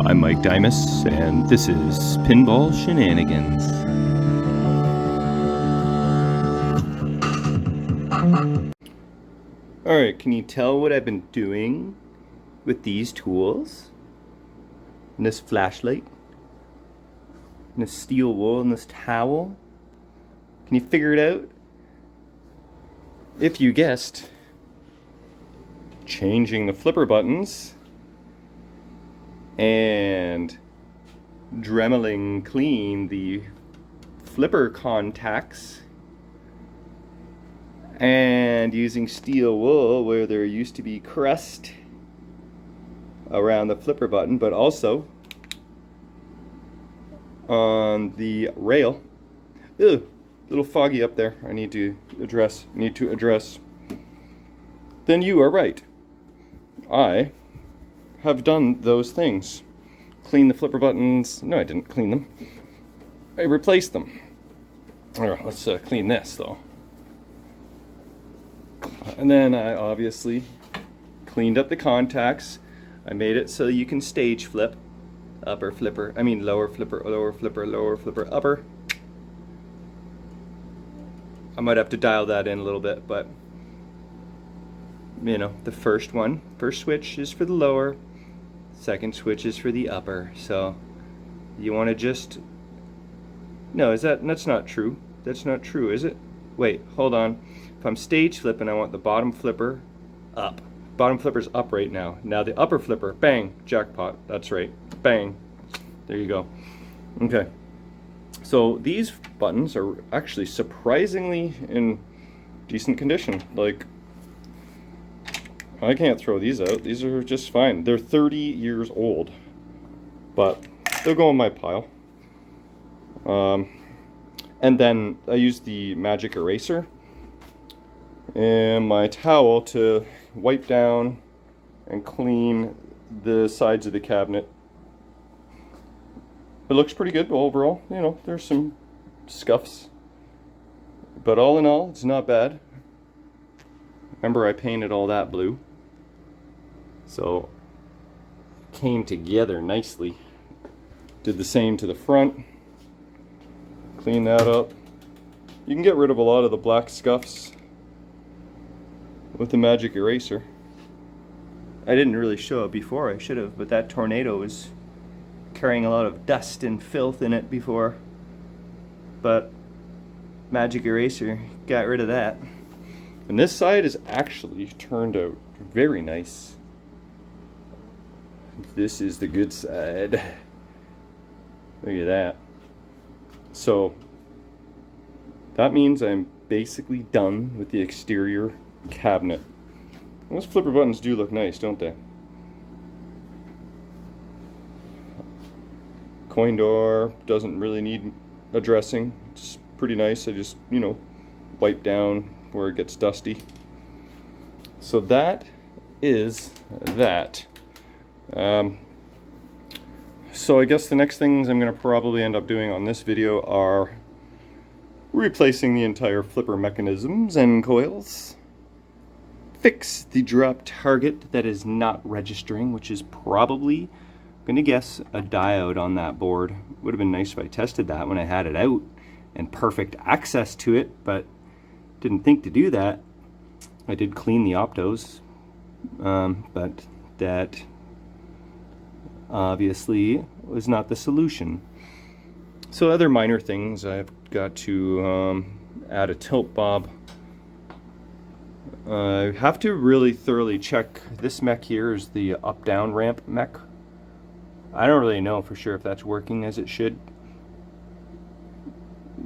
I'm Mike Dimas, and this is Pinball Shenanigans. Alright, can you tell what I've been doing with these tools? And this flashlight? And this steel wool and this towel? Can you figure it out? If you guessed, changing the flipper buttons and dremeling clean the flipper contacts and using steel wool where there used to be crust around the flipper button, but also on the rail. Ugh, a little foggy up there. I need to address. Then you are right. I have done those things. Clean the flipper buttons. No, I didn't clean them. I replaced them. Alright, let's clean this though. And then I obviously cleaned up the contacts. I made it so you can stage flip. Lower flipper, upper. I might have to dial that in a little bit, but you know, the first switch is for the lower, second switch is for the upper. So you want to just, no, that's not true. That's not true, is it? Wait, hold on. If I'm stage flipping, I want the bottom flipper up. Bottom flipper's up right now. Now the upper flipper, bang, jackpot. That's right, bang. There you go. Okay. So these buttons are actually surprisingly in decent condition. Like, I can't throw these out. These are just fine. They're 30 years old, but they'll go in my pile. And then I use the magic eraser and my towel to wipe down and clean the sides of the cabinet. It looks pretty good overall. You know, there's some scuffs, but all in all, it's not bad. Remember, I painted all that blue, so it came together nicely. Did the same to the front. Clean that up. You can get rid of a lot of the black scuffs with the magic eraser. I didn't really show it before, I should have, but that tornado was carrying a lot of dust and filth in it before. But magic eraser got rid of that. And this side has actually turned out very nice. This is the good side. Look at that. So that means I'm basically done with the exterior cabinet. Those flipper buttons do look nice, don't they? Coin door doesn't really need addressing. It's pretty nice. I just, you know, wipe down where it gets dusty. So that is that. So I guess the next things I'm going to probably end up doing on this video are replacing the entire flipper mechanisms and coils, fix the drop target that is not registering, which is probably, I'm going to guess, a diode on that board. Would have been nice if I tested that when I had it out and perfect access to it, but didn't think to do that. I did clean the Optos, but that obviously was not the solution. So other minor things, I've got to add a tilt bob. I have to really thoroughly check. This mech here is the up-down ramp mech. I don't really know for sure if that's working as it should.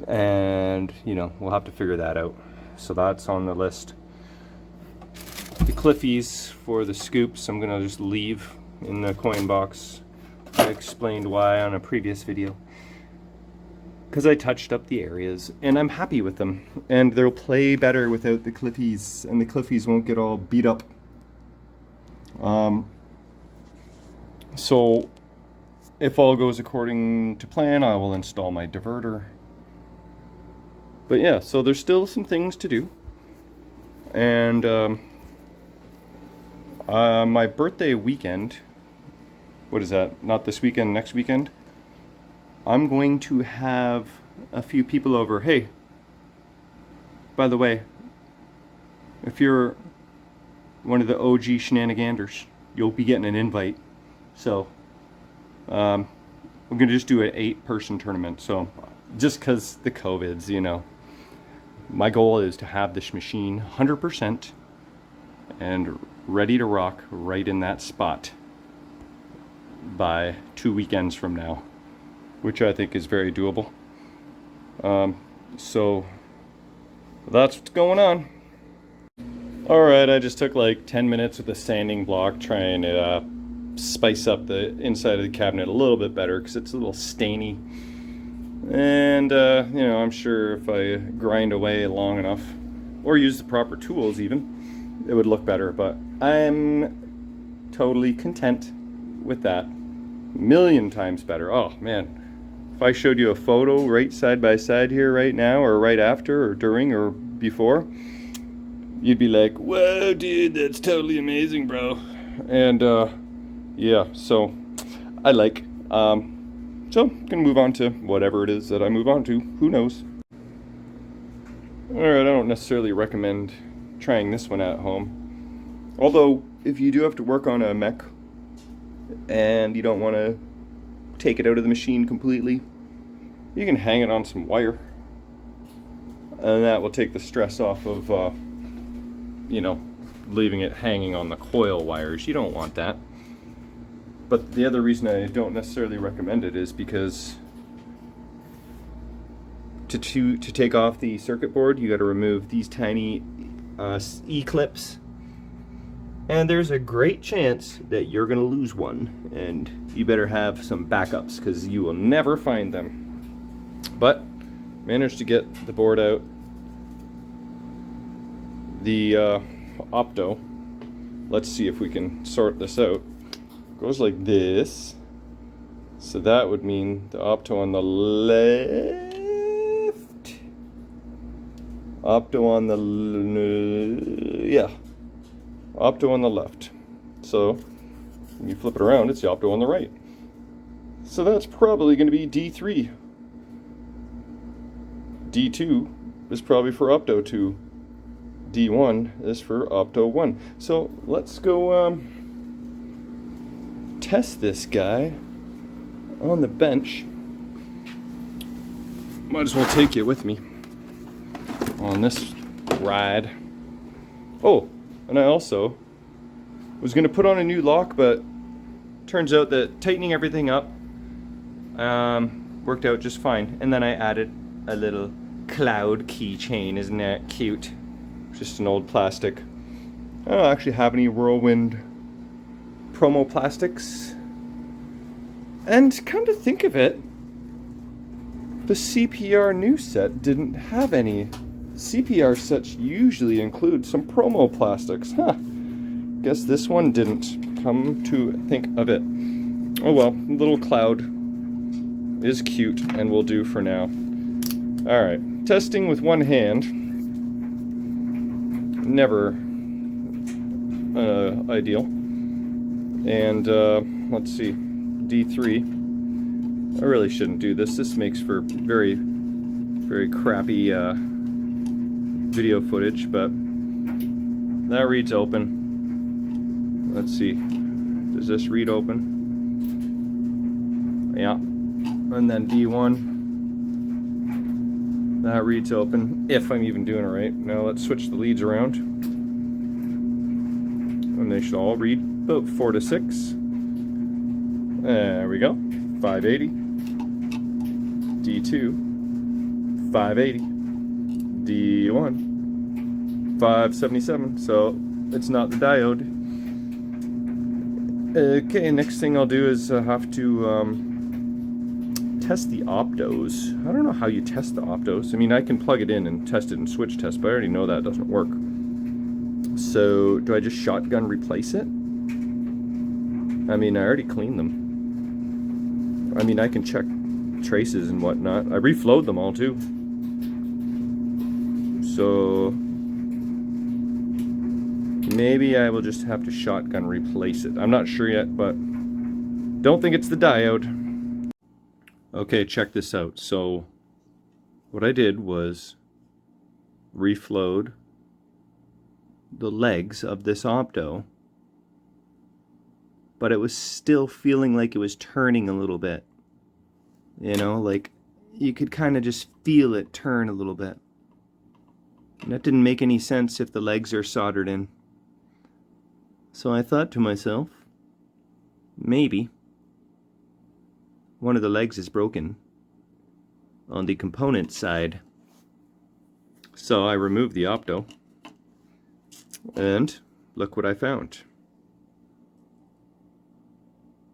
And, you know, we'll have to figure that out. So that's on the list. The Cliffies for the scoops, I'm going to just leave in the coin box. I explained why on a previous video. Because I touched up the areas, and I'm happy with them. And they'll play better without the Cliffies, and the Cliffies won't get all beat up. So, if all goes according to plan, I will install my diverter. But yeah, so there's still some things to do. And my birthday weekend what is that? Not this weekend, next weekend. I'm going to have a few people over. Hey, by the way, if you're one of the OG shenaniganders, you'll be getting an invite. So, we're gonna just do an 8-person tournament. So, just cause the COVIDs, you know. My goal is to have this machine 100% and ready to rock right in that spot by 2 weekends from now, which I think is very doable. So that's what's going on. Alright, I just took like 10 minutes with a sanding block trying to spice up the inside of the cabinet a little bit better because it's a little stainy. And, you know, I'm sure if I grind away long enough, or use the proper tools even, it would look better. But I'm totally content with that. Million times better. Oh, man. If I showed you a photo right side by side here right now, or right after, or during, or before, you'd be like, whoa, dude, that's totally amazing, bro. And, yeah, so I like... So, I'm gonna move on to whatever it is that I move on to. Who knows? Alright, I don't necessarily recommend trying this one at home. Although, if you do have to work on a mech and you don't want to take it out of the machine completely, you can hang it on some wire. And that will take the stress off of, you know, leaving it hanging on the coil wires. You don't want that. But the other reason I don't necessarily recommend it is because to take off the circuit board, you got to remove these tiny E-clips, and there's a great chance that you're gonna lose one, and you better have some backups because you will never find them. But managed to get the board out. The Opto. Let's see if we can sort this out. Goes like this, so that would mean the Opto on the left, Opto on the yeah, Opto on the left. So when you flip it around, it's the Opto on the right. So that's probably going to be D3. D2 is probably for Opto 2. D1 is for Opto 1. So let's go test this guy on the bench. Might as well take you with me on this ride. Oh, and I also was going to put on a new lock, but turns out that tightening everything up worked out just fine. And then I added a little cloud keychain. Isn't that cute? Just an old plastic. I don't actually have any Whirlwind promo plastics. And come to think of it, the CPR new set didn't have any. CPR sets usually include some promo plastics. Huh. Guess this one didn't. Come to think of it. Oh well, little cloud is cute and will do for now. Alright, testing with one hand. Never ideal. And let's see, D3. I really shouldn't do this. This makes for very, very crappy video footage, but that reads open. Let's see, does this read open? Yeah. And then D1, that reads open, if I'm even doing it right. Now let's switch the leads around. And they should all read about 4 to 6. There we go. 580. D2. 580. D1. 577. So it's not the diode. Okay, next thing I'll do is have to test the Optos. I don't know how you test the Optos. I mean, I can plug it in and test it in switch test, but I already know that doesn't work. So, do I just shotgun replace it? I mean, I already cleaned them. I mean, I can check traces and whatnot. I reflowed them all too. So, maybe I will just have to shotgun replace it. I'm not sure yet, but Don't think it's the diode. Okay, check this out. So what I did was reflowed the legs of this Opto, but it was still feeling like it was turning a little bit. You know, like you could kind of just feel it turn a little bit. And that didn't make any sense if the legs are soldered in. So I thought to myself, maybe one of the legs is broken on the component side. So I removed the Opto, and look what I found.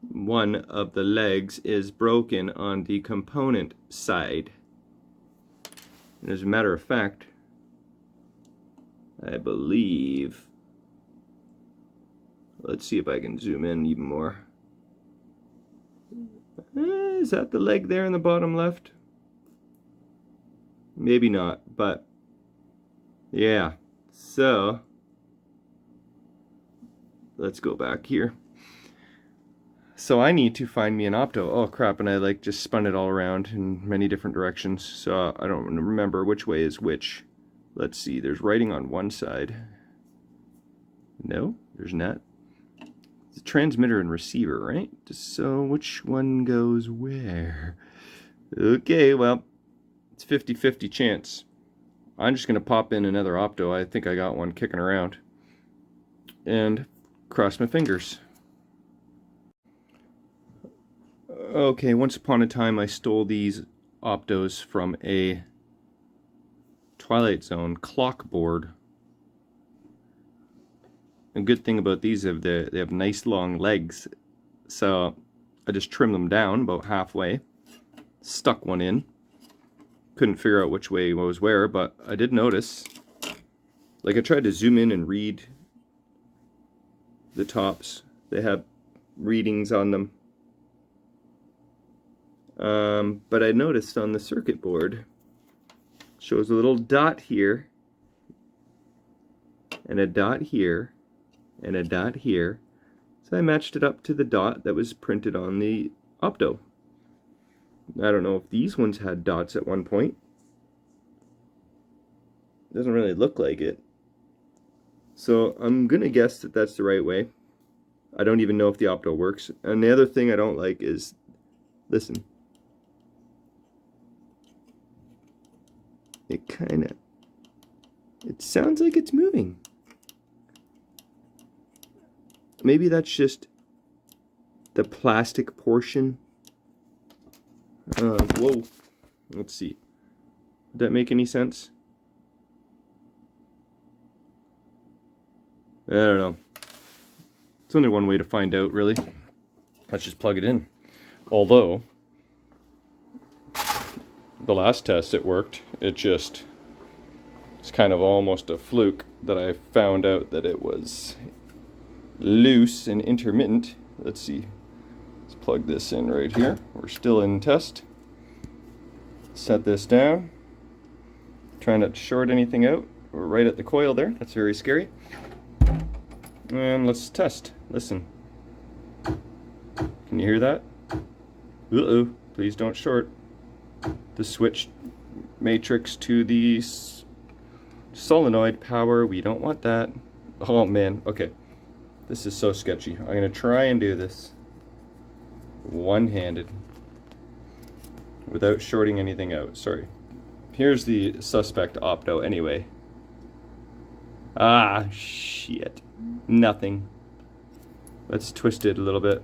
One of the legs is broken on the component side. And as a matter of fact, I believe, let's see if I can zoom in even more. Is that the leg there in the bottom left? Maybe not, but yeah. So let's go back here. So I need to find me an Opto. Oh crap, and I like just spun it all around in many different directions, so I don't remember which way is which. Let's see, there's writing on one side. No, there's not. It's a transmitter and receiver, right? So which one goes where? Okay, well, it's 50-50 chance. I'm just gonna pop in another Opto. I think I got one kicking around. And cross my fingers. Okay, once upon a time I stole these Optos from a Twilight Zone clock board. A good thing about these is they have nice long legs, so I just trimmed them down about halfway, stuck one in. Couldn't figure out which way was where, but I did notice, like I tried to zoom in and read the tops. They have readings on them. But I noticed on the circuit board, shows a little dot here, and a dot here, and a dot here. So I matched it up to the dot that was printed on the Opto. I don't know if these ones had dots at one point. Doesn't really look like it. So I'm gonna guess that that's the right way. I don't even know if the Opto works. And the other thing I don't like is, listen. It sounds like it's moving. Maybe that's just the plastic portion. Whoa. Let's see. Did that make any sense? I don't know. It's only one way to find out, really. Let's just plug it in. Although, the last test it worked. It's kind of almost a fluke that I found out that it was loose and intermittent. Let's see. Let's plug this in right here. We're still in test. Set this down. Trying not to short anything out. We're right at the coil there. That's very scary. And let's test. Listen. Can you hear that? Uh-oh. Please don't short. The switch matrix to the solenoid power. We don't want that. Oh man. Okay. This is so sketchy. I'm going to try and do this one-handed without shorting anything out. Sorry. Here's the suspect Opto anyway. Ah, shit. Nothing. Let's twist it a little bit.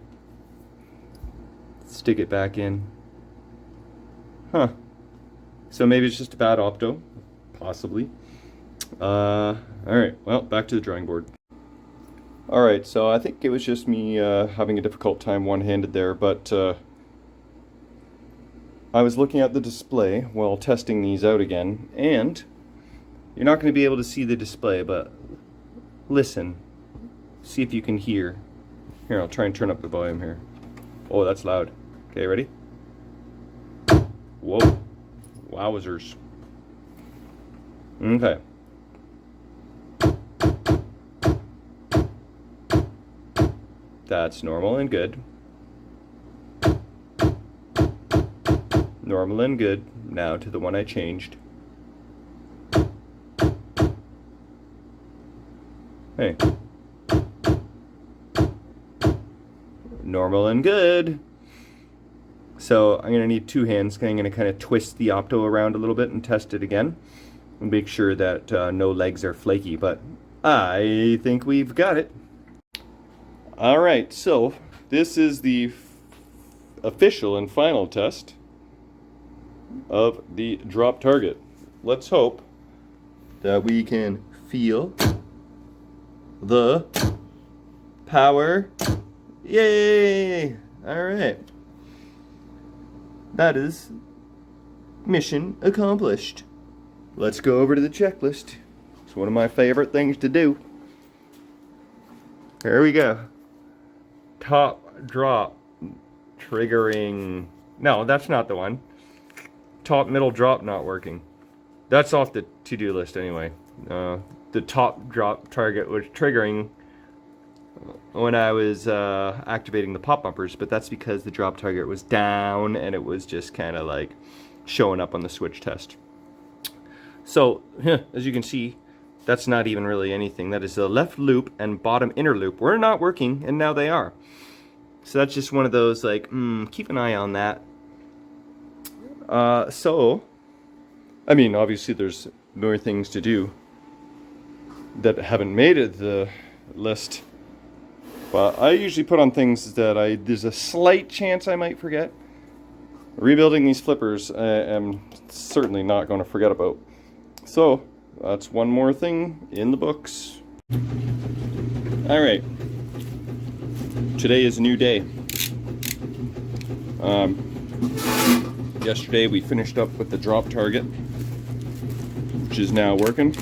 Stick it back in. Huh. So maybe it's just a bad Opto. Possibly. Alright, well, back to the drawing board. Alright, so I think it was just me having a difficult time one-handed there, but I was looking at the display while testing these out again, and you're not going to be able to see the display, but listen. See if you can hear. Here, I'll try and turn up the volume here. Oh, that's loud. Okay, ready? Whoa. Wowzers. Okay. That's normal and good. Normal and good. Now to the one I changed. Hey. Normal and good. So I'm going to need 2 hands. I'm going to kind of twist the Opto around a little bit and test it again. And make sure that no legs are flaky. But I think we've got it. Alright, so this is the official and final test of the drop target. Let's hope that we can feel the power. Yay! Alright. That is mission accomplished. Let's go over to the checklist. It's one of my favorite things to do. Here we go. Top drop triggering. No, that's not the one. Top middle drop not working. That's off the to-do list anyway. The top drop target was triggering when I was activating the pop bumpers, but that's because the drop target was down and it was just kind of like showing up on the switch test. So as you can see, that's not even really anything. That is the left loop and bottom inner loop were not working, and now they are. So that's just one of those like, keep an eye on that. So, I mean, obviously there's more things to do that haven't made it the list. But I usually put on things that there's a slight chance I might forget. Rebuilding these flippers, I am certainly not going to forget about. So, that's one more thing in the books. Alright. Today is a new day. Yesterday we finished up with the drop target, which is now working.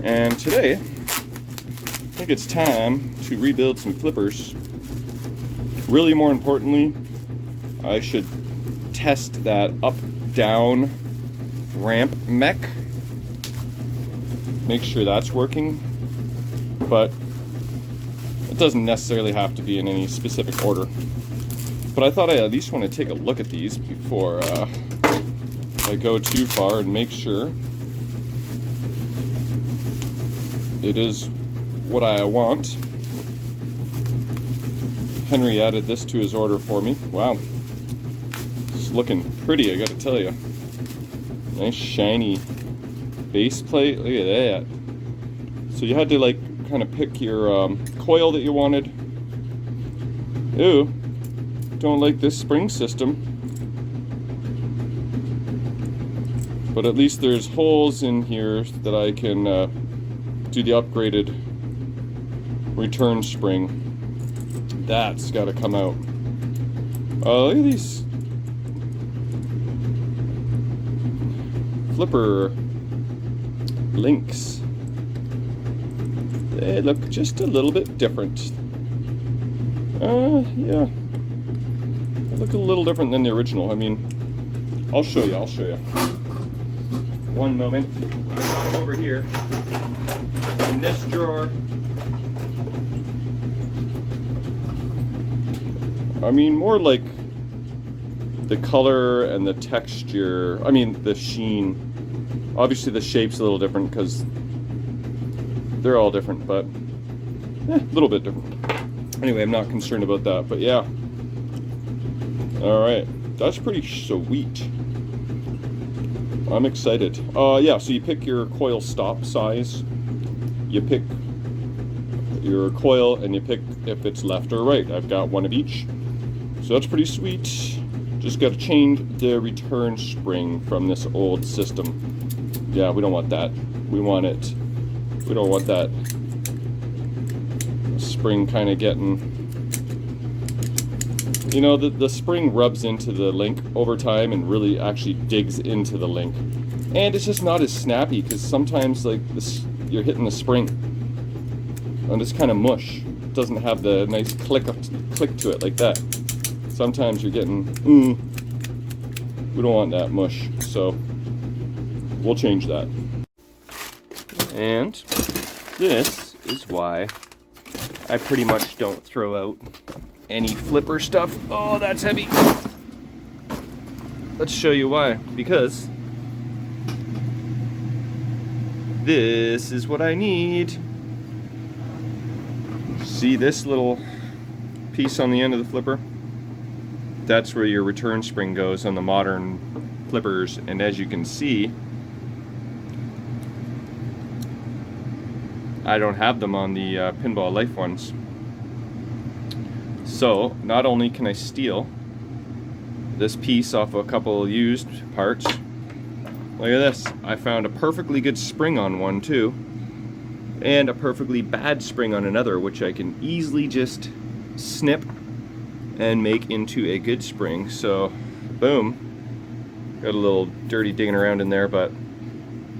And today, I think it's time to rebuild some flippers. Really, more importantly, I should test that up-down ramp mech. Make sure that's working. But it doesn't necessarily have to be in any specific order. But I thought I at least want to take a look at these before I go too far and make sure it is what I want. Henry added this to his order for me. Wow. It's looking pretty, I gotta tell you. Nice shiny base plate. Look at that. So you had to like kind of pick your coil that you wanted. Ew. Don't like this spring system. But at least there's holes in here that I can do the upgraded return spring. That's got to come out. Look at these flipper links. They look just a little bit different. Yeah. They look a little different than the original. I mean, I'll show you. One moment. Over here. In this drawer. I mean, more like the color and the texture. I mean, the sheen. Obviously, the shape's a little different because they're all different, but a little bit different. Anyway, I'm not concerned about that, but yeah. Alright, that's pretty sweet. I'm excited. Yeah, so you pick your coil stop size. You pick your coil and you pick if it's left or right. I've got one of each. So that's pretty sweet. Just got to change the return spring from this old system. Yeah, we don't want that. We don't want that spring kind of getting... You know, the spring rubs into the link over time and really actually digs into the link. And it's just not as snappy because sometimes like this, you're hitting the spring and it's kind of mush. It doesn't have the nice click to it like that. Sometimes you're getting, we don't want that mush, so we'll change that. And this is why I pretty much don't throw out any flipper stuff. Oh, that's heavy. let's show you why. Because this is what I need. See this little piece on the end of the flipper? That's where your return spring goes on the modern flippers, and as you can see, I don't have them on the Pinball Life ones. So not only can I steal this piece off a couple used parts, look at this, I found a perfectly good spring on one too, and a perfectly bad spring on another, which I can easily just snip and make into a good spring. So boom, got a little dirty digging around in there, but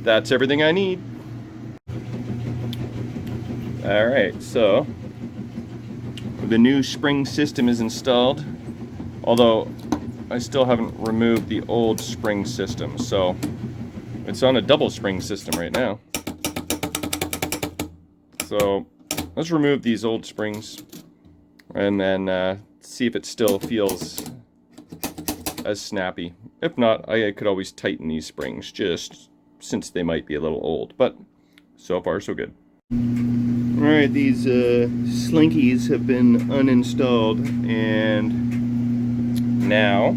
that's everything I need. Alright, so the new spring system is installed, although I still haven't removed the old spring system, so it's on a double spring system right now. So let's remove these old springs and then see if it still feels as snappy. If not, I could always tighten these springs, just since they might be a little old, but so far so good. Alright, these slinkies have been uninstalled, and now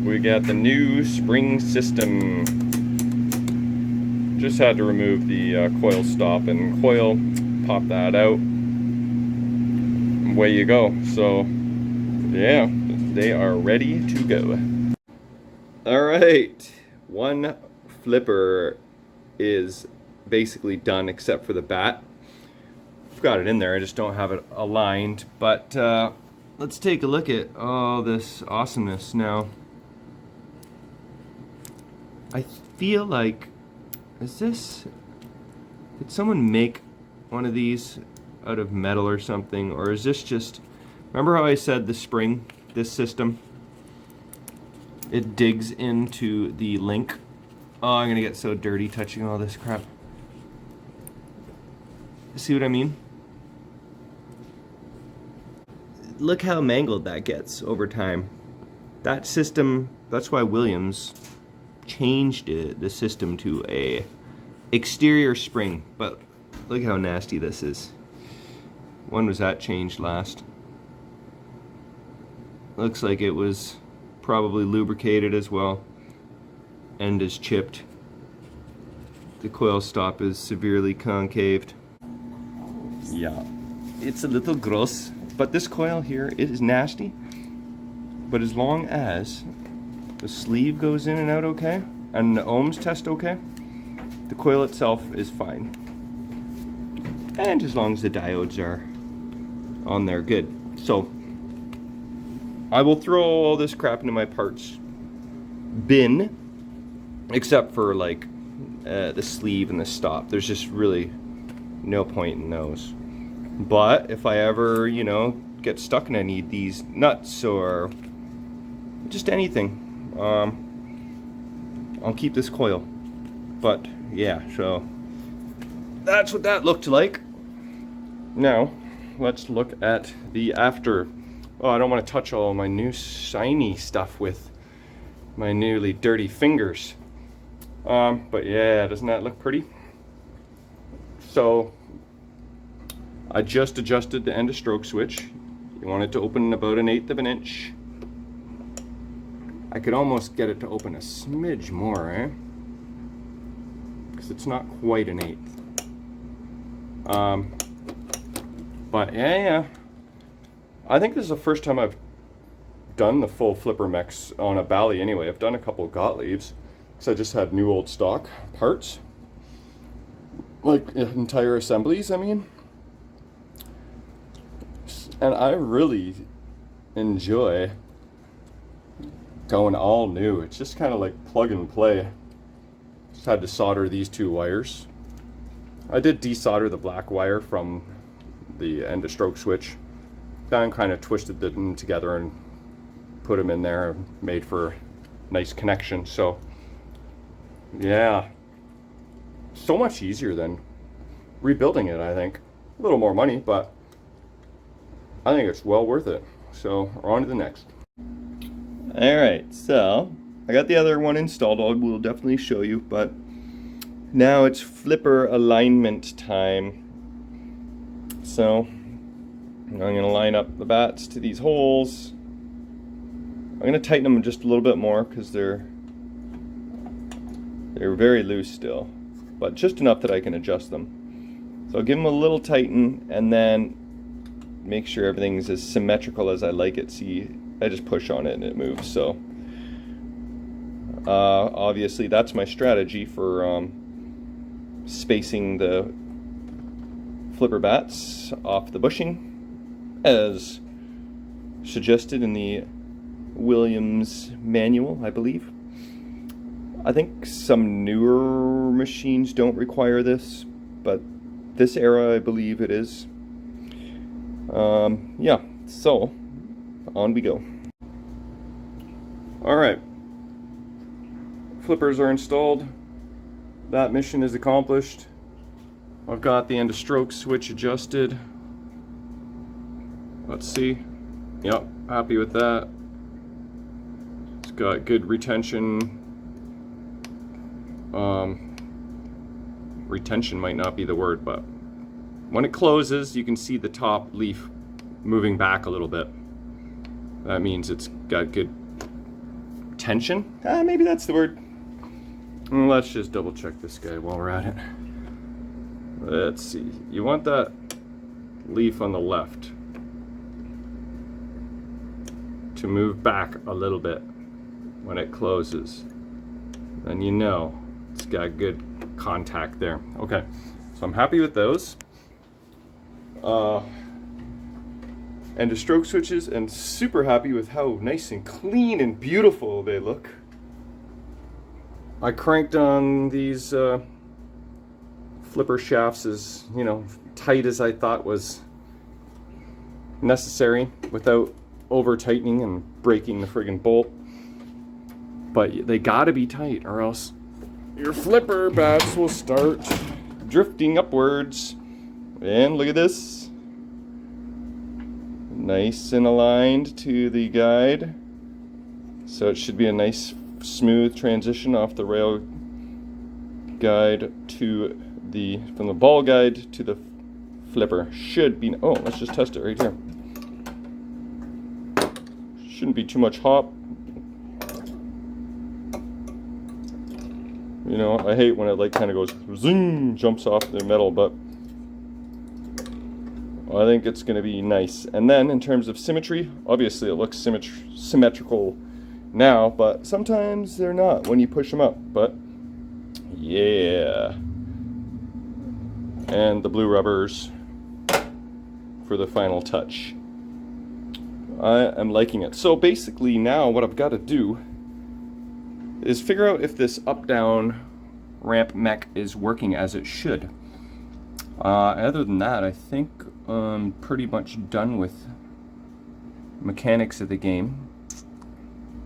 we got the new spring system. Just had to remove the coil stop and coil, pop that out, away you go. So yeah, they are ready to go. Alright, one flipper is basically done except for the bat. I've got it in there, I just don't have it aligned, but let's take a look at all this awesomeness now. I feel like, did someone make one of these out of metal or something, or is this just, remember how I said the spring, this system, it digs into the link? Oh, I'm gonna get so dirty touching all this crap. See what I mean? Look how mangled that gets over time. That system, that's why Williams changed the system to a exterior spring, but look how nasty this is. When was that changed last? Looks like it was probably lubricated as well. End is chipped. The coil stop is severely concaved. Yeah, it's a little gross, but this coil here, it is nasty. But as long as the sleeve goes in and out okay, and the ohms test okay, the coil itself is fine. And as long as the diodes are on there good. So I will throw all this crap into my parts bin, except for like the sleeve and the stop. There's just really no point in those. But if I ever, you know, get stuck and I need these nuts or just anything, I'll keep this coil. But yeah, so that's what that looked like. Now let's look at the after. Oh, I don't want to touch all my new shiny stuff with my newly dirty fingers. But yeah, doesn't that look pretty? So I just adjusted the end of stroke switch. You want it to open about 1/8 of an inch. I could almost get it to open a smidge more, eh? Because it's not quite 1/8. But yeah. I think this is the first time I've done the full flipper mechs on a Bally anyway. I've done a couple of Gottliebs, because I just had new old stock parts. Like entire assemblies, I mean. And I really enjoy going all new. It's just kind of like plug and play. Just had to solder these two wires. I did desolder the black wire from the end of stroke switch. Then kind of twisted them together and put them in there and made for a nice connection. So yeah, so much easier than rebuilding it, I think. A little more money, but I think it's well worth it. So we're on to the next. Alright, so I got the other one installed. I will definitely show you, but now it's flipper alignment time. So I'm going to line up the bats to these holes. I'm going to tighten them just a little bit more because they're very loose still, but just enough that I can adjust them. So I'll give them a little tighten and then make sure everything's as symmetrical as I like it. See, I just push on it and it moves. So obviously that's my strategy for spacing the flipper bats off the bushing, as suggested in the Williams manual, I believe. I think some newer machines don't require this, but this era I believe it is. Yeah, so on we go. Alright, flippers are installed. That mission is accomplished. I've got the end of stroke switch adjusted. Let's see. Yep, happy with that. It's got good retention. Retention might not be the word, but when it closes, you can see the top leaf moving back a little bit. That means it's got good tension. Maybe that's the word. Let's just double check this guy while we're at it. Let's see. You want that leaf on the left to move back a little bit when it closes. Then you know it's got good contact there. Okay, so I'm happy with those. And the stroke switches, and super happy with how nice and clean and beautiful they look. I cranked on these flipper shafts as, you know, tight as I thought was necessary without over tightening and breaking the friggin' bolt. But they gotta be tight or else your flipper bats will start drifting upwards. And look at this. Nice and aligned to the guide. So it should be a nice smooth transition off the rail guide to the, from the ball guide to the flipper. Should be, oh, let's just test it right here. Shouldn't be too much hop. You know, I hate when it like kind of goes zing, jumps off the metal, but I think it's going to be nice. And then in terms of symmetry, obviously it looks symmetrical now, but sometimes they're not when you push them up. But yeah, and the blue rubbers for the final touch. I am liking it. So basically now what I've got to do is figure out if this up-down ramp mech is working as it should. Other than that, I think I'm pretty much done with mechanics of the game.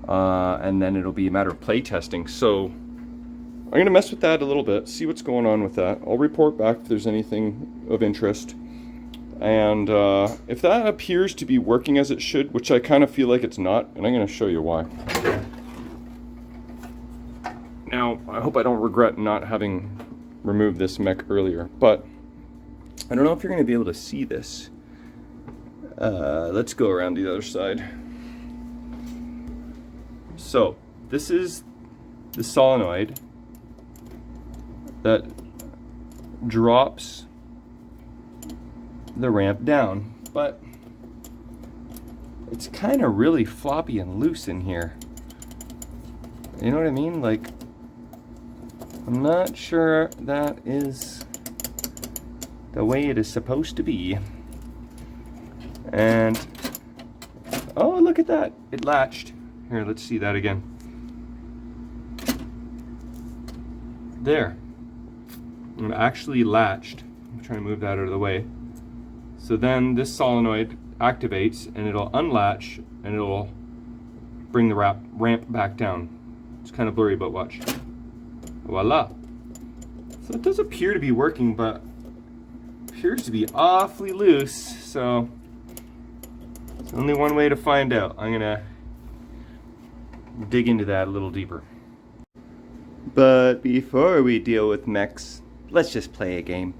And then it'll be a matter of play testing. So I'm going to mess with that a little bit, see what's going on with that. I'll report back if there's anything of interest. And if that appears to be working as it should, which I kind of feel like it's not, and I'm going to show you why. Now, I hope I don't regret not having removed this mech earlier, but I don't know if you're going to be able to see this. Let's go around the other side. So, this is the solenoid that drops the ramp down, but it's kind of really floppy and loose in here. You know what I mean? Like, I'm not sure that is the way it is supposed to be. And oh, look at that, it latched. Here, let's see that again. There, it actually latched. I'm trying to move that out of the way. So then this solenoid activates and it'll unlatch and it'll bring the ramp back down. It's kind of blurry, but watch. Voila. So it does appear to be working, but appears to be awfully loose. So there's only one way to find out. I'm gonna dig into that a little deeper. But before we deal with mechs, let's just play a game.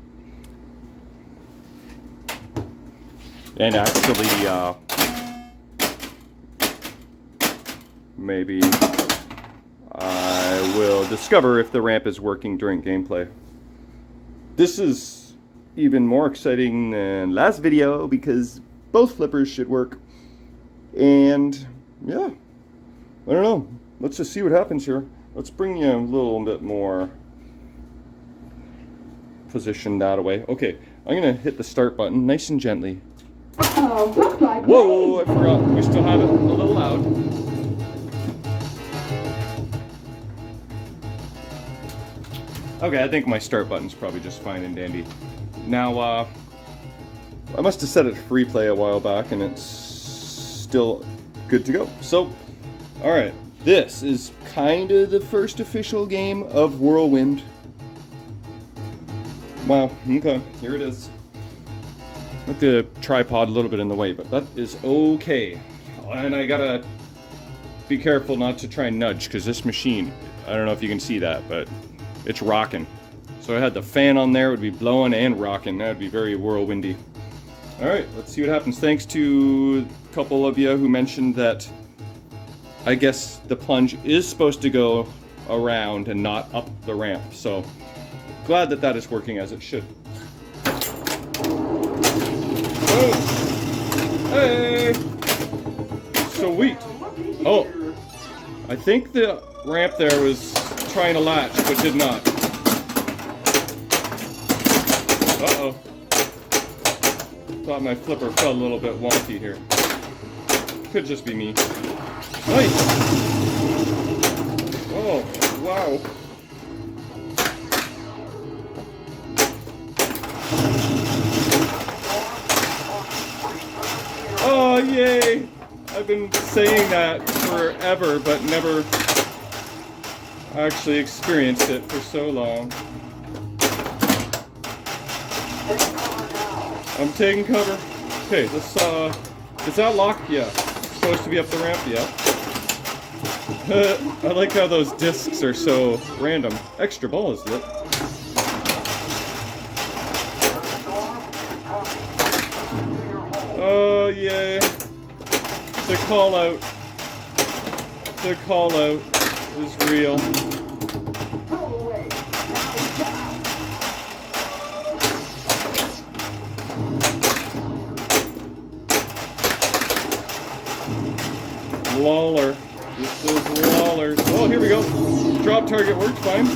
And actually, maybe I will discover if the ramp is working during gameplay. This is even more exciting than last video because both flippers should work. And yeah, I don't know. Let's just see what happens here. Let's bring you a little bit more position that away. Okay, I'm gonna hit the start button nice and gently. Whoa, I forgot. We still have it a little loud. Okay, I think my start button's probably just fine and dandy. Now, I must have set it free play a while back and it's still good to go. So, alright, this is kind of the first official game of Whirlwind. Wow, okay, here it is. With the tripod a little bit in the way, but that is okay. And I gotta be careful not to try and nudge, because this machine, I don't know if you can see that, but it's rocking. So I had the fan on there, it would be blowing and rocking. That would be very whirlwindy. Alright, let's see what happens. Thanks to a couple of you who mentioned that I guess the plunge is supposed to go around and not up the ramp. So glad that that is working as it should. Oh. Hey! Sweet. Oh, I think the ramp there was trying to latch, but did not. Uh-oh. Thought my flipper felt a little bit wonky here. Could just be me. Nice! Oh, wow. Oh, yay! I've been saying that forever, but never actually experienced it for so long. I'm taking cover. Okay, let's, is that locked? Yeah. It's supposed to be up the ramp? Yeah. I like how those discs are so random. Extra ball is lit. Oh, yay. The call out. The call out is real. Lawler. This is Lawler. Oh, here we go. Drop target worked fine.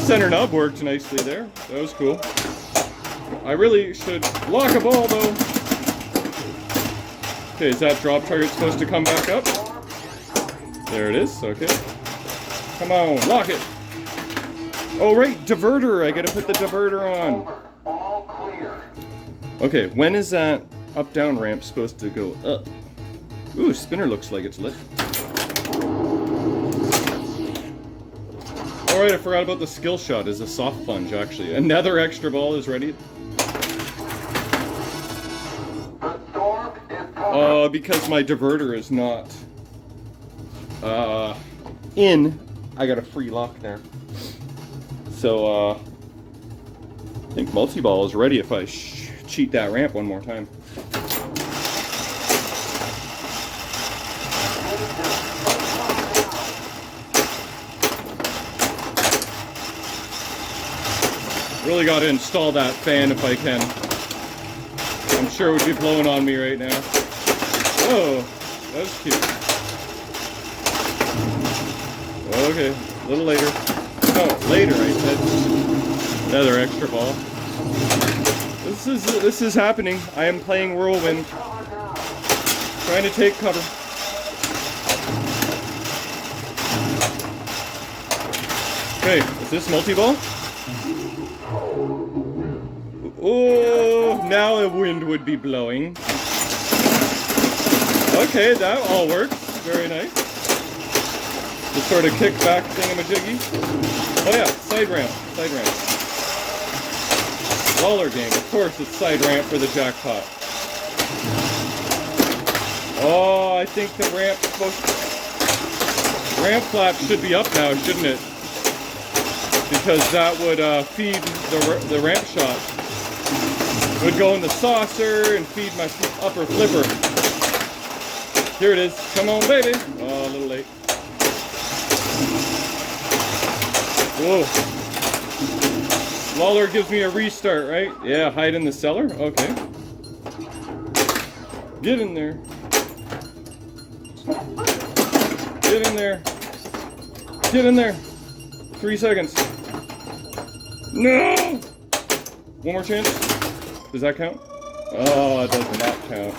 Center nub worked nicely there. That was cool. I really should lock a ball though. Okay, is that drop target supposed to come back up? There it is. Okay. Come on, lock it. Oh, right, diverter. I gotta put the diverter on. Okay, when is that up-down ramp supposed to go up? Ooh, spinner looks like it's lit. Alright, I forgot about the skill shot as a soft plunge, actually. Another extra ball is ready. Because my diverter is not in, I got a free lock there. So, I think multi-ball is ready if I cheat that ramp one more time. Really got to install that fan if I can. I'm sure it would be blowing on me right now. Oh, that was cute. Okay, a little later. Oh, later I said. Another extra ball. This is happening. I am playing Whirlwind. Trying to take cover. Okay, is this multi-ball? Oh, now the wind would be blowing. Okay, that all works. Very nice. The sort of kickback thingamajiggy. Oh yeah, side ramp. Side ramp. Waller game. Of course it's side ramp for the jackpot. Oh, I think the ramp's supposed to... Ramp flap should be up now, shouldn't it? Because that would feed the ramp shot. It would go in the saucer and feed my upper flipper. Here it is. Come on, baby. Oh, a little late. Whoa. Lawler gives me a restart, right? Yeah, hide in the cellar? Okay. Get in there. Get in there. Get in there. 3 seconds. No! One more chance. Does that count? Oh, it does not count.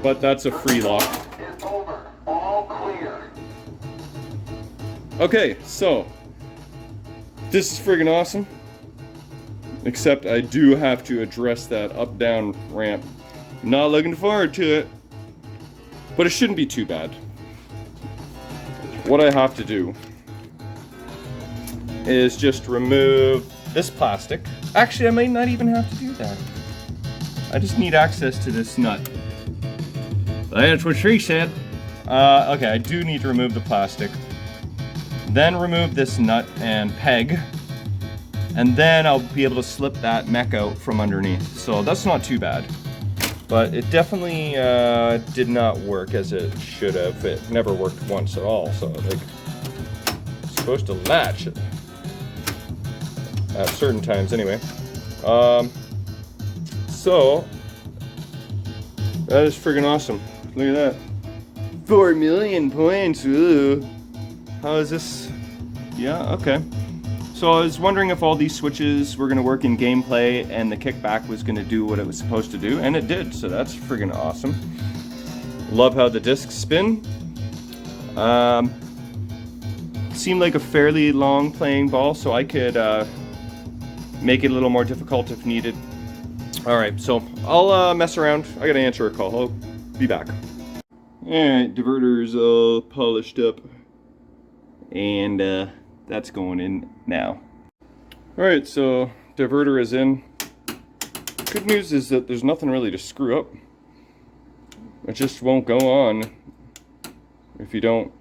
But that's a free lock. It's over. All clear. Okay, so this is friggin' awesome. Except I do have to address that up-down ramp. Not looking forward to it. But it shouldn't be too bad. What I have to do is just remove this plastic. Actually, I might not even have to do that. I just need access to this nut. That's what she said. Okay, I do need to remove the plastic. Then remove this nut and peg. And then I'll be able to slip that mech out from underneath. So that's not too bad. But it definitely did not work as it should have. It never worked once at all. So like, it's supposed to latch at certain times anyway. So that is friggin' awesome. Look at that. 4 million points. Ooh. How is this? Yeah, okay. So I was wondering if all these switches were gonna work in gameplay and the kickback was gonna do what it was supposed to do, and it did, so that's friggin' awesome. Love how the discs spin. Seemed like a fairly long playing ball, so I could make it a little more difficult if needed. Alright, so I'll mess around. I gotta answer a call. I'll be back. Alright, diverter's all polished up. And that's going in now. Alright, so diverter is in. Good news is that there's nothing really to screw up. It just won't go on if you don't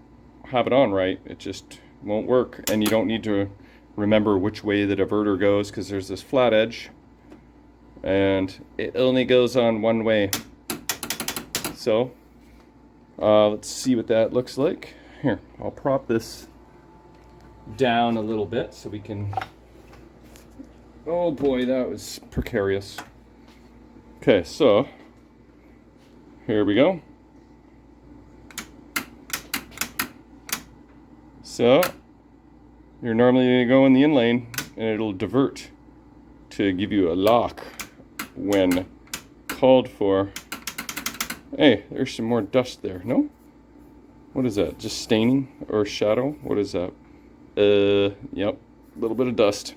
have it on right. It just won't work, and you don't need to remember which way the diverter goes because there's this flat edge and it only goes on one way. So let's see what that looks like. Here, I'll prop this down a little bit so we can... Oh boy, that was precarious. Okay, so here we go. So you're normally going to go in the in lane and it'll divert to give you a lock when called for. Hey, there's some more dust there. No? What is that? Just staining or shadow? What is that? Yep, a little bit of dust.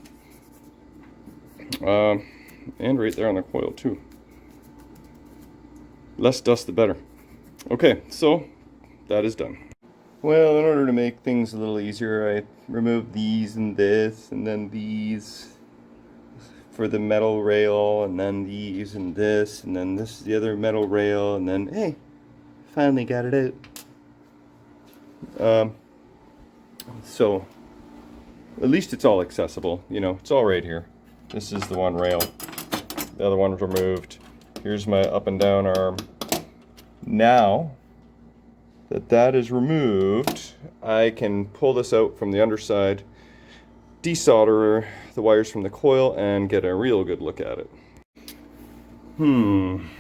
And right there on the coil too. Less dust the better. Okay, so that is done. Well, in order to make things a little easier, I removed these and this, and then these for the metal rail, and then these and this, and then this is the other metal rail, and then, hey, finally got it out. So at least it's all accessible, you know, it's all right here. This is the one rail, the other one's removed. Here's my up and down arm. Now that that is removed, I can pull this out from the underside, desolder the wires from the coil, and get a real good look at it. 1,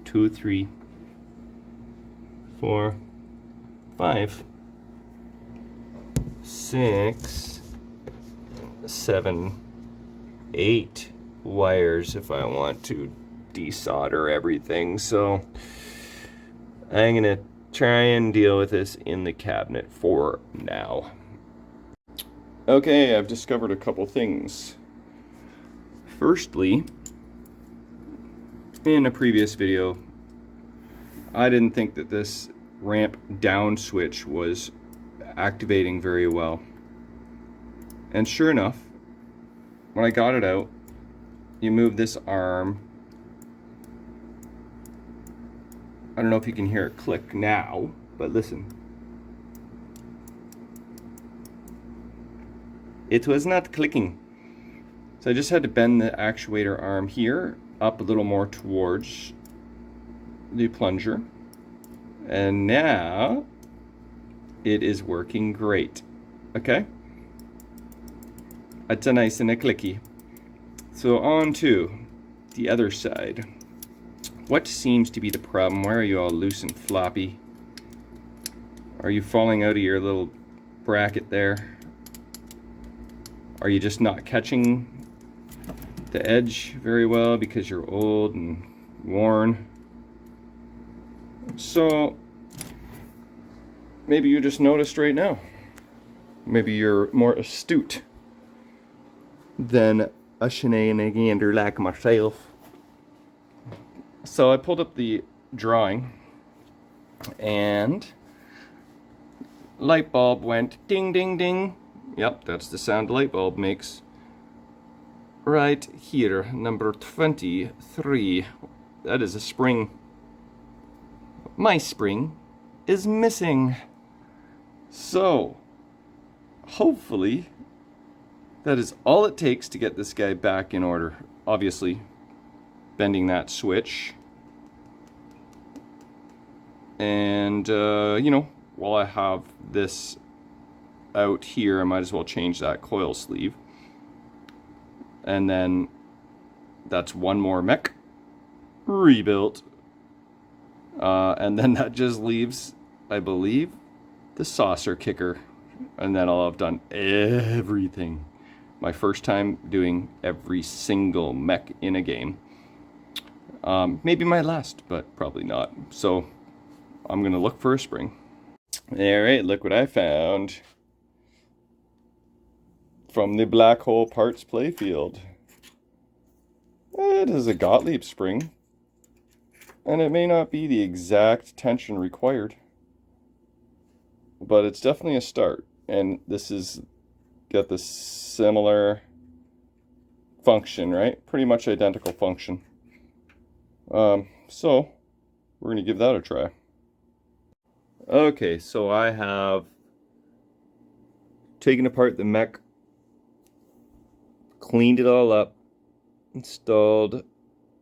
2, 3, 4, 5, 6, 7, 8 wires if I want to desolder everything. So I'm gonna try and deal with this in the cabinet for now. Okay, I've discovered a couple things. Firstly, in a previous video, I didn't think that this ramp down switch was activating very well. And sure enough, when I got it out, you move this arm I don't know if you can hear it click now, but listen. It was not clicking. So I just had to bend the actuator arm here up a little more towards the plunger. And now it is working great. Okay? It's a nice and a clicky. So on to the other side. What seems to be the problem? Why are you all loose and floppy? Are you falling out of your little bracket there? Are you just not catching the edge very well because you're old and worn? So maybe you just noticed right now. Maybe you're more astute than a shenanigander like myself. So I pulled up the drawing and light bulb went ding ding ding. Yep, that's the sound a light bulb makes. Right here, number 23. That is a spring. My spring is missing. So, hopefully, that is all it takes to get this guy back in order. Obviously, bending that switch. And, you know, while I have this out here, I might as well change that coil sleeve. And then that's one more mech rebuilt. And then that just leaves, I believe, the saucer kicker. And then I'll have done everything. My first time doing every single mech in a game. Maybe my last, but probably not. So I'm gonna look for a spring. Alright, look what I found. From the Black Hole Parts Playfield. It is a Gottlieb spring. And it may not be the exact tension required. But it's definitely a start. And this is got the similar function, right? Pretty much identical function. So we're going to give that a try. Okay, so I have taken apart the mech, cleaned it all up, installed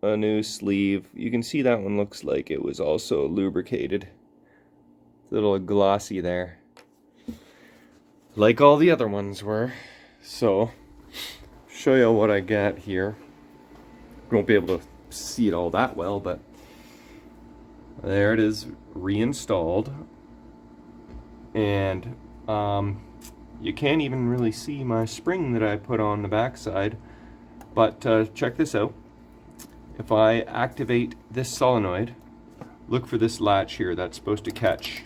a new sleeve. You can see that one looks like it was also lubricated. It's a little glossy there, like all the other ones were. So, show you what I got here. You won't be able to see it all that well, but there it is, reinstalled. And you can't even really see my spring that I put on the backside. But check this out. If I activate this solenoid, look for this latch here that's supposed to catch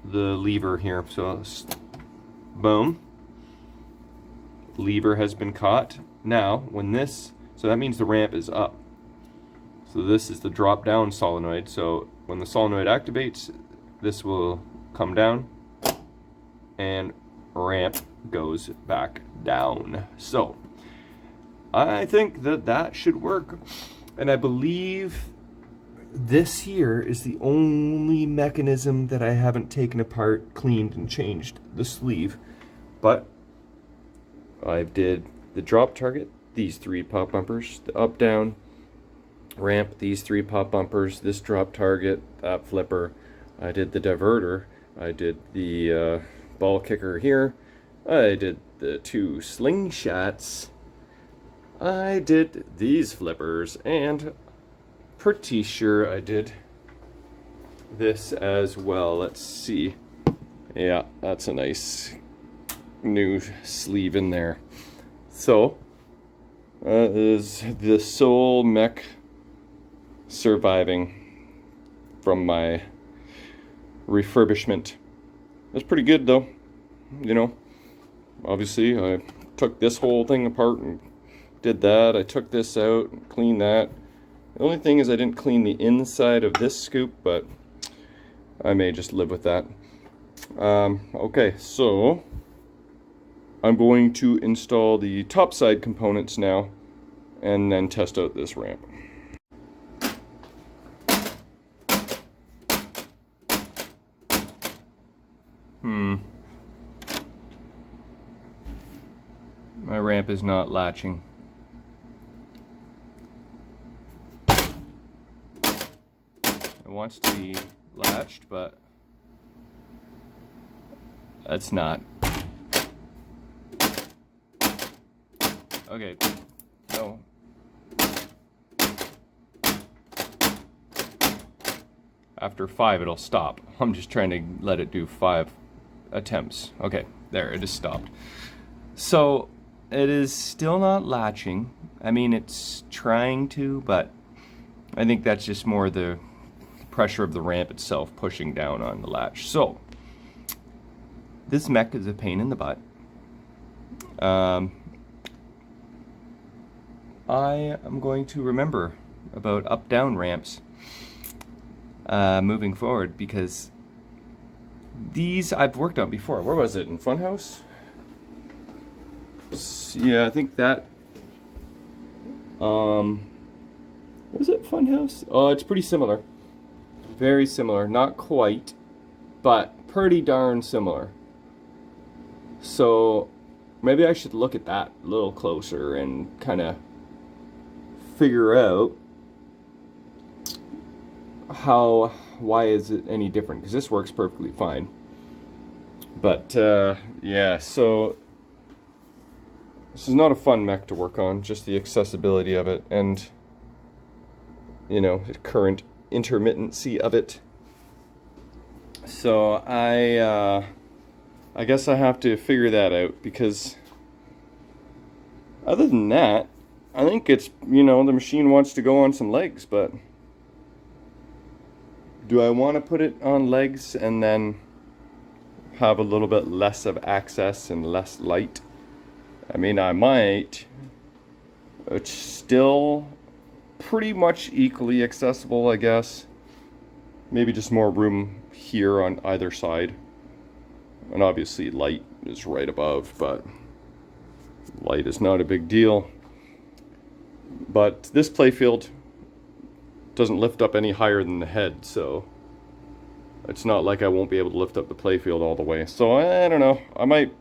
the lever here. So, boom. Lever has been caught. Now, when this, so that means the ramp is up. So this is the drop down solenoid. So when the solenoid activates, this will come down and ramp goes back down. So I think that that should work. And I believe this here is the only mechanism that I haven't taken apart, cleaned, and changed the sleeve. But I did the drop target, these three pop bumpers, the up down ramp, these three pop bumpers, this drop target, that flipper. I did the diverter, I did the ball kicker here, I did the two slingshots, I did these flippers, and pretty sure I did this as well. Let's see. Yeah, that's a nice new sleeve in there. So that is the sole mech surviving from my refurbishment. That's pretty good though. You know, obviously I took this whole thing apart and did that. I took this out and cleaned that. The only thing is I didn't clean the inside of this scoop, but I may just live with that. Okay, so I'm going to install the top side components now and then test out this ramp. ramp is not latching. It wants to be latched, but it's not. Okay, no. After 5 it'll stop. I'm just trying to let it do 5 attempts. Okay, there, it has stopped. So it is still not latching. I mean, it's trying to, but I think that's just more the pressure of the ramp itself pushing down on the latch. So this mech is a pain in the butt. I am going to remember about up-down ramps moving forward, because these I've worked on before. Where was it? In Funhouse? Yeah, I think that. Was it Funhouse? Oh, it's pretty similar. Very similar. Not quite, but pretty darn similar. So maybe I should look at that a little closer and kind of figure out why is it any different, because this works perfectly fine. But yeah, so this is not a fun mech to work on, just the accessibility of it and, you know, the current intermittency of it. So I guess I have to figure that out, because other than that, I think it's, you know, the machine wants to go on some legs, but do I want to put it on legs and then have a little bit less of access and less light? I mean, I might. It's still pretty much equally accessible, I guess. Maybe just more room here on either side. And obviously light is right above, but light is not a big deal. But this playfield doesn't lift up any higher than the head, so it's not like I won't be able to lift up the playfield all the way. So I don't know, I might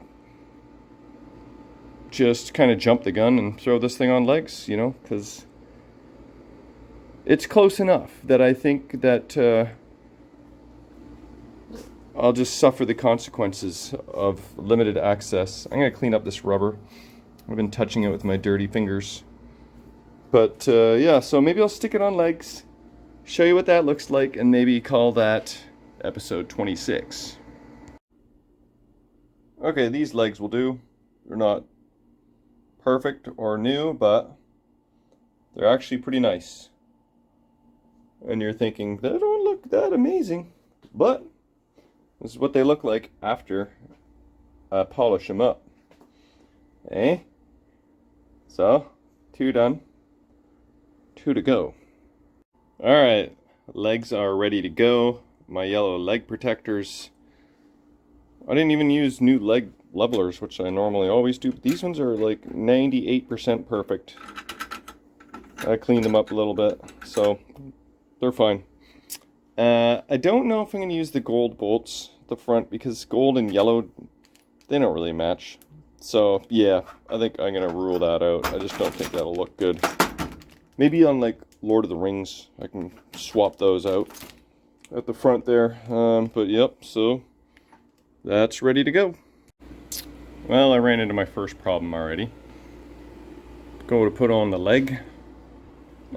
just kind of jump the gun and throw this thing on legs, you know, because it's close enough that I think that I'll just suffer the consequences of limited access. I'm going to clean up this rubber. I've been touching it with my dirty fingers. But yeah, so maybe I'll stick it on legs, show you what that looks like, and maybe call that episode 26. Okay, these legs will do. They're not perfect or new, but they're actually pretty nice. And you're thinking, they don't look that amazing, but this is what they look like after I polish them up. Eh? So, 2 done. 2 to go. Alright, legs are ready to go. My yellow leg protectors. I didn't even use new leg levelers, which I normally always do, but these ones are like 98% perfect. I cleaned them up a little bit, so they're fine. I don't know if I'm going to use the gold bolts at the front, because gold and yellow, they don't really match. So yeah, I think I'm going to rule that out. I just don't think that'll look good. Maybe on like Lord of the Rings, I can swap those out at the front there. But yep, so that's ready to go. Well, I ran into my first problem already. Go to put on the leg,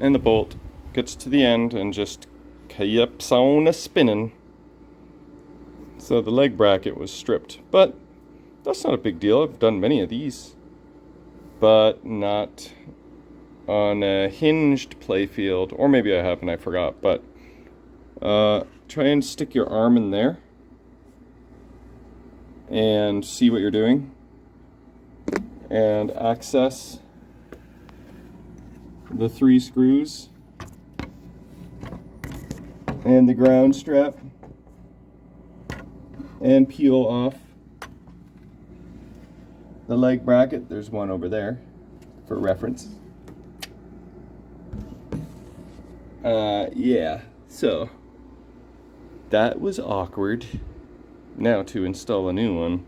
and the bolt gets to the end and just keeps on spinning. So the leg bracket was stripped, but that's not a big deal. I've done many of these, but not on a hinged playfield, or maybe I haven't, I forgot. But try and stick your arm in there and see what you're doing, and access the 3 screws and the ground strap, and peel off the leg bracket. There's one over there for reference. Yeah, so that was awkward. Now to install a new one.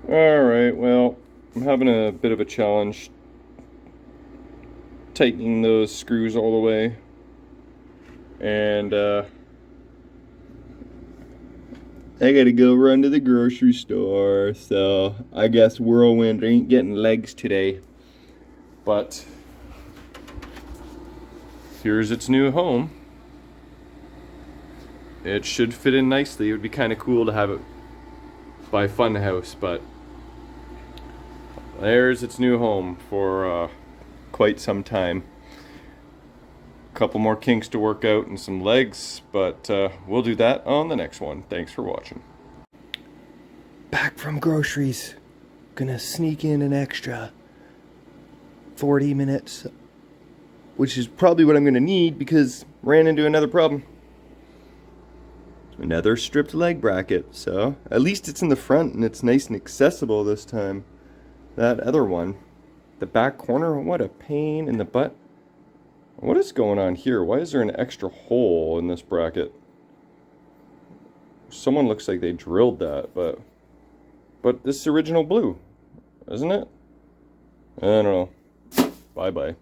Alright, well, I'm having a bit of a challenge tightening those screws all the way, and I gotta go run to the grocery store, so I guess Whirlwind ain't getting legs today. But here's its new home. It should fit in nicely. It would be kind of cool to have it by Funhouse, but there's its new home for quite some time. A couple more kinks to work out and some legs, but we'll do that on the next one. Thanks for watching. Back from groceries. Gonna sneak in an extra 40 minutes, which is probably what I'm gonna need because ran into another problem. Another stripped leg bracket, so at least it's in the front and it's nice and accessible this time. That other one, the back corner, what a pain in the butt. What is going on here? Why is there an extra hole in this bracket? Someone looks like they drilled that, but this is original blue, isn't it? I don't know. Bye-bye.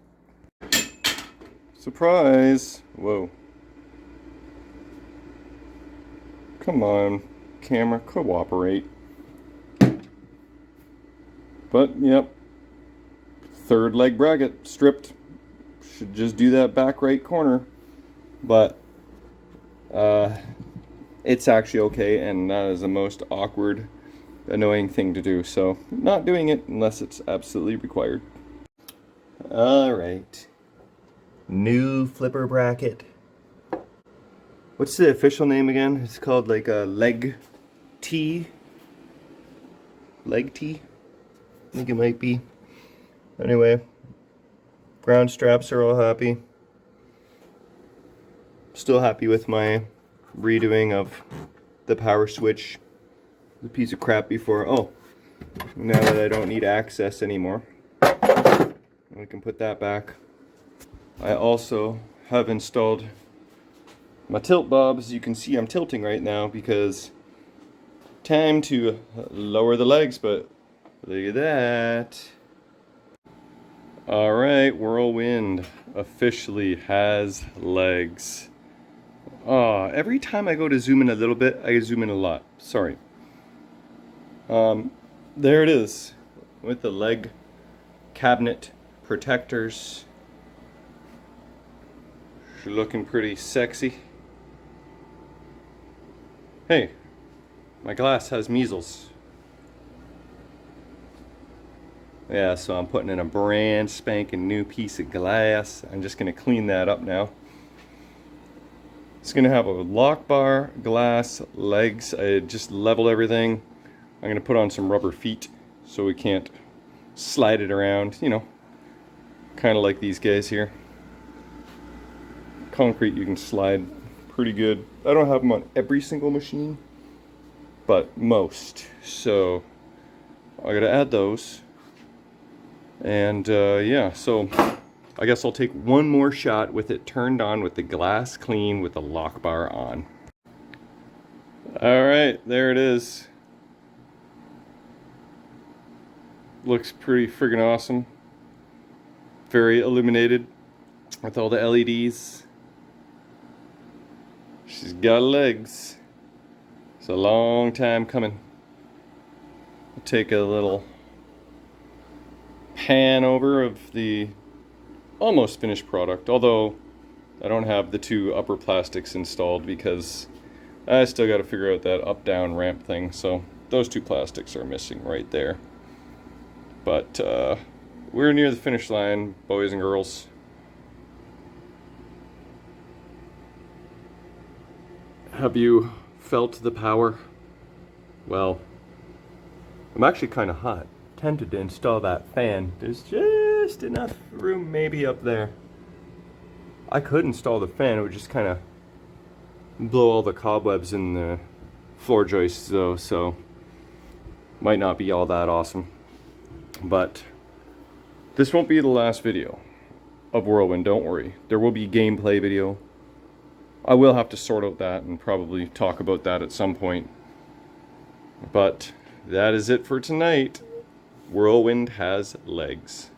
Surprise! Whoa. Come on, camera, cooperate. But, yep. Third leg bracket, stripped. Should just do that back right corner. But, it's actually okay, and that is the most awkward, annoying thing to do. So, not doing it unless it's absolutely required. Alright. New flipper bracket. What's the official name again? It's called like a leg tee. Leg tee? I think it might be. Anyway, ground straps are all happy. Still happy with my redoing of the power switch. The piece of crap before. Oh, now that I don't need access anymore, I can put that back. I also have installed my tilt bobs. You can see I'm tilting right now because time to lower the legs, but look at that. Alright, Whirlwind officially has legs. Every time I go to zoom in a little bit, I zoom in a lot. Sorry. There it is with the leg cabinet protectors. Looking pretty sexy. Hey, my glass has measles. Yeah, so I'm putting in a brand spanking new piece of glass. I'm just gonna clean that up now. It's gonna have a lock bar, glass, legs. I just leveled everything. I'm gonna put on some rubber feet so we can't slide it around, you know, kind of like these guys here. Concrete you can slide pretty good. I don't have them on every single machine, but most. So I gotta add those. And yeah, so I guess I'll take one more shot with it turned on with the glass clean with the lock bar on. Alright, there it is. Looks pretty friggin' awesome. Very illuminated with all the LEDs. She's got legs. It's a long time coming. I'll take a little pan over of the almost finished product, although I don't have the two upper plastics installed because I still got to figure out that up-down ramp thing, so those two plastics are missing right there. But we're near the finish line, boys and girls. Have you felt the power? Well, I'm actually kind of hot. Tempted to install that fan. There's just enough room maybe up there. I could install the fan, it would just kind of blow all the cobwebs in the floor joists though, so might not be all that awesome. But this won't be the last video of Whirlwind, don't worry. There will be a gameplay video. I will have to sort out that and probably talk about that at some point. But that is it for tonight. Whirlwind has legs.